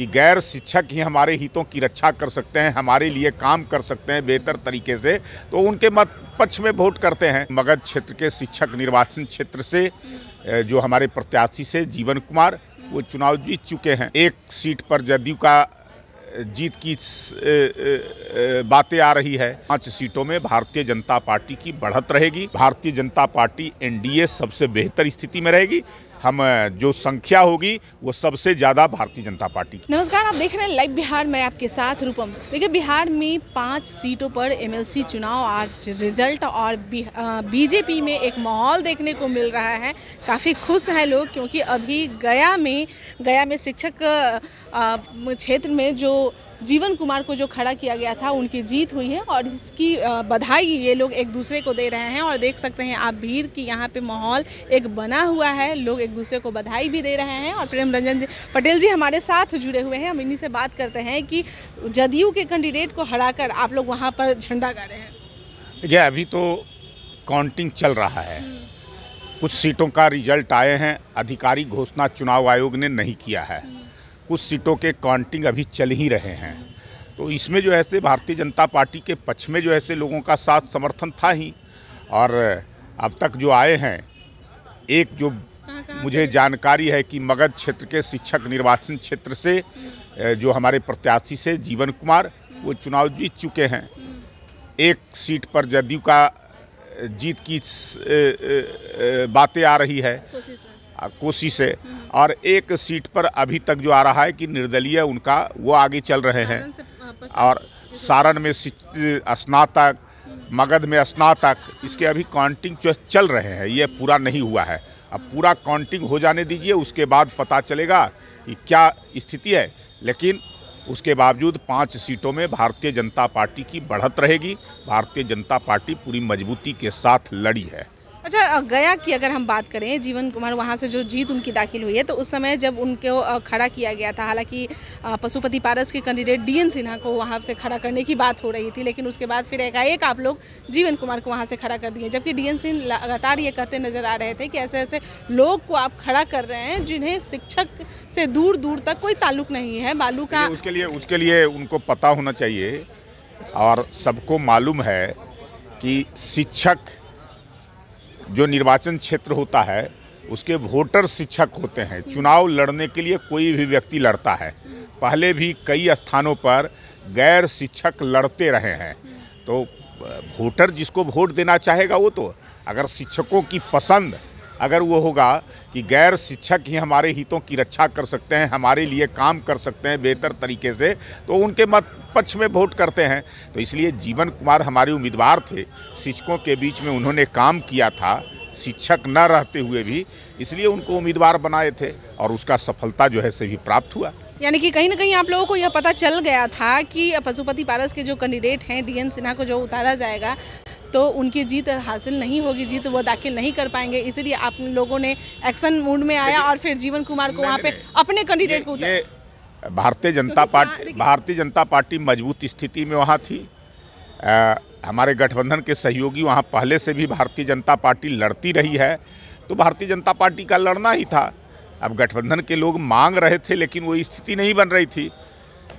कि गैर शिक्षक ही हमारे हितों की रक्षा कर सकते हैं, हमारे लिए काम कर सकते हैं बेहतर तरीके से, तो उनके मत पक्ष में वोट करते हैं। मगध क्षेत्र के शिक्षक निर्वाचन क्षेत्र से जो हमारे प्रत्याशी से जीवन कुमार, वो चुनाव जीत चुके हैं। एक सीट पर जदयू का जीत की बातें आ रही है। 5 सीटों में भारतीय जनता पार्टी की बढ़त रहेगी। भारतीय जनता पार्टी एनडीए सबसे बेहतर स्थिति में रहेगी। हम जो संख्या होगी वो सबसे ज़्यादा भारतीय जनता पार्टी की। नमस्कार, आप देख रहे हैं लाइव बिहार में, आपके साथ रूपम। देखिए, बिहार में 5 सीटों पर एमएलसी चुनाव आज रिजल्ट और बीजेपी में एक माहौल देखने को मिल रहा है। काफ़ी खुश हैं लोग, क्योंकि अभी गया में शिक्षक क्षेत्र में जो जीवन कुमार को जो खड़ा किया गया था, उनकी जीत हुई है और इसकी बधाई ये लोग एक दूसरे को दे रहे हैं। और देख सकते हैं आप भीड़ की यहाँ पे माहौल एक बना हुआ है, लोग एक दूसरे को बधाई भी दे रहे हैं। और प्रेम रंजन पटेल जी हमारे साथ जुड़े हुए हैं, हम इन्हीं से बात करते हैं कि जदयू के कैंडिडेट को हराकर आप लोग वहाँ पर झंडा गा रहे हैं। देखिए, अभी तो काउंटिंग चल रहा है, कुछ सीटों का रिजल्ट आए हैं, आधिकारिक घोषणा चुनाव आयोग ने नहीं किया है। कुछ सीटों के काउंटिंग अभी चल ही रहे हैं, तो इसमें जो है से भारतीय जनता पार्टी के पक्ष में जो है से लोगों का साथ समर्थन था ही। और अब तक जो आए हैं, एक जो मुझे जानकारी है कि मगध क्षेत्र के शिक्षक निर्वाचन क्षेत्र से जो हमारे प्रत्याशी से जीवन कुमार, वो चुनाव जीत चुके हैं। एक सीट पर जदयू का जीत की बातें आ रही है कोसी से, और एक सीट पर अभी तक जो आ रहा है कि निर्दलीय उनका वो आगे चल रहे हैं। और सारण में स्नातक, मगध में स्नातक, इसके अभी काउंटिंग चल रहे हैं, ये पूरा नहीं हुआ है। अब पूरा काउंटिंग हो जाने दीजिए, उसके बाद पता चलेगा कि क्या स्थिति है। लेकिन उसके बावजूद 5 सीटों में भारतीय जनता पार्टी की बढ़त रहेगी। भारतीय जनता पार्टी पूरी मजबूती के साथ लड़ी है। अच्छा, गया की अगर हम बात करें, जीवन कुमार वहाँ से जो जीत उनकी दाखिल हुई है, तो उस समय जब उनको खड़ा किया गया था, हालांकि पशुपति पारस के कैंडिडेट डीएन सिन्हा को वहाँ से खड़ा करने की बात हो रही थी, लेकिन उसके बाद फिर एकाएक आप लोग जीवन कुमार को वहाँ से खड़ा कर दिए। जबकि डीएन सिंह लगातार ये कहते नजर आ रहे थे कि ऐसे ऐसे लोग को आप खड़ा कर रहे हैं जिन्हें शिक्षक से दूर दूर तक कोई ताल्लुक नहीं है। बालू का उसके लिए उनको पता होना चाहिए, और सबको मालूम है कि शिक्षक जो निर्वाचन क्षेत्र होता है, उसके वोटर शिक्षक होते हैं। चुनाव लड़ने के लिए कोई भी व्यक्ति लड़ता है, पहले भी कई स्थानों पर गैर शिक्षक लड़ते रहे हैं। तो वोटर जिसको वोट देना चाहेगा, वो तो अगर शिक्षकों की पसंद अगर वो होगा कि गैर शिक्षक ही हमारे हितों की रक्षा कर सकते हैं, हमारे लिए काम कर सकते हैं बेहतर तरीके से, तो उनके मत पक्ष में वोट करते हैं। तो इसलिए जीवन कुमार हमारे उम्मीदवार थे, शिक्षकों के बीच में उन्होंने काम किया था, शिक्षक न रहते हुए भी, इसलिए उनको उम्मीदवार बनाए थे और उसका सफलता जो है से भी प्राप्त हुआ। यानी कि कहीं ना कहीं आप लोगों को यह पता चल गया था कि पशुपति पारस के जो कैंडिडेट हैं, डीएन सिन्हा को जो उतारा जाएगा, तो उनकी जीत हासिल नहीं होगी, जीत वो दाखिल नहीं कर पाएंगे, इसलिए आप लोगों ने एक्शन मूड में आया और फिर जीवन कुमार को वहाँ पे अपने कैंडिडेट को भारतीय जनता पार्टी मजबूत स्थिति में वहाँ थी। हमारे गठबंधन के सहयोगी वहाँ पहले से भी भारतीय जनता पार्टी लड़ती रही है, तो भारतीय जनता पार्टी का लड़ना ही था। अब गठबंधन के लोग मांग रहे थे, लेकिन वो स्थिति नहीं बन रही थी।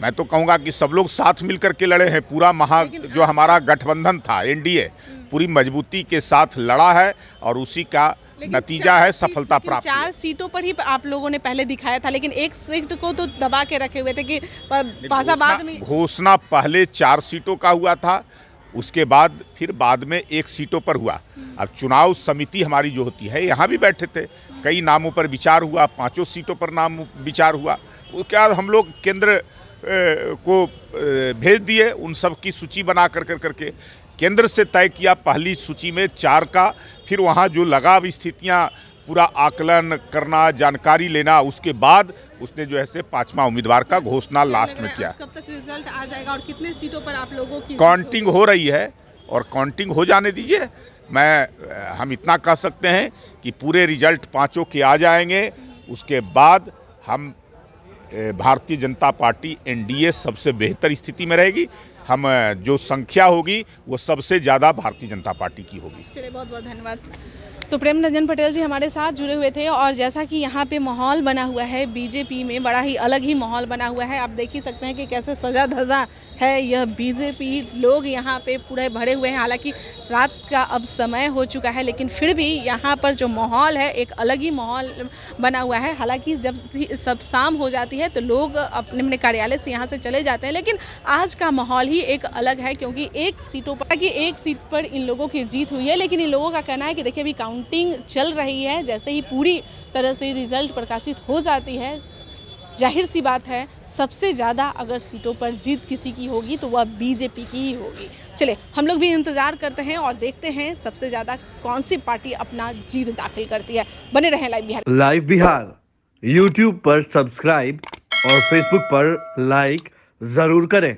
मैं तो कहूँगा कि सब लोग साथ मिलकर के लड़े हैं। पूरा जो हमारा गठबंधन था, एनडीए, पूरी मजबूती के साथ लड़ा है और उसी का नतीजा है सफलता प्राप्त। 4 सीटों पर ही आप लोगों ने पहले दिखाया था, लेकिन एक सीट को तो दबा के रखे हुए थे कि पासाबाद में घोषणा पहले 4 सीटों का हुआ था, उसके बाद फिर बाद में 1 सीटों पर हुआ। अब चुनाव समिति हमारी जो होती है, यहाँ भी बैठे थे, कई नामों पर विचार हुआ, 5 सीटों पर नाम विचार हुआ। वो क्या हम लोग केंद्र को भेज दिए, उन सब की सूची बना करके केंद्र से तय किया पहली सूची में 4 का, फिर वहाँ जो लगा स्थितियाँ पूरा आकलन करना, जानकारी लेना, उसके बाद उसने जो है से 5वां उम्मीदवार का घोषणा लास्ट में किया। कब तक रिजल्ट आ जाएगा और कितने सीटों पर आप लोगों की काउंटिंग हो रही है और काउंटिंग हो जाने दीजिए। हम इतना कह सकते हैं कि पूरे रिजल्ट 5 के आ जाएंगे, उसके बाद हम भारतीय जनता पार्टी एनडीए सबसे बेहतर स्थिति में रहेगी। हम जो संख्या होगी वो सबसे ज़्यादा भारतीय जनता पार्टी की होगी। चलिए, बहुत बहुत धन्यवाद। तो प्रेम रंजन पटेल जी हमारे साथ जुड़े हुए थे और जैसा कि यहाँ पे माहौल बना हुआ है बीजेपी में, बड़ा ही अलग ही माहौल बना हुआ है। आप देख ही सकते हैं कि कैसे सजा धजा है यह बीजेपी, लोग यहाँ पे पूरे भरे हुए हैं। हालांकि रात का अब समय हो चुका है, लेकिन फिर भी यहाँ पर जो माहौल है एक अलग ही माहौल बना हुआ है। हालांकि जब सब शाम हो जाती है तो लोग अपने अपने कार्यालय से यहाँ से चले जाते हैं, लेकिन आज का माहौल ही एक अलग है, क्योंकि एक सीट पर इन लोगों की जीत हुई है। लेकिन इन लोगों का कहना है कि देखिए अभी काउंटिंग चल रही है, जैसे ही पूरी तरह से रिजल्ट प्रकाशित हो जाती है, जाहिर सी बात है सबसे ज़्यादा अगर सीटों पर जीत किसी की होगी तो वह बीजेपी की ही होगी। चले, हम लोग भी इंतज़ार करते हैं और देखते हैं सबसे ज़्यादा कौन सी पार्टी अपना जीत दाखिल करती है। बने रहें लाइव बिहार यूट्यूब पर सब्सक्राइब और फेसबुक पर लाइक ज़रूर करें।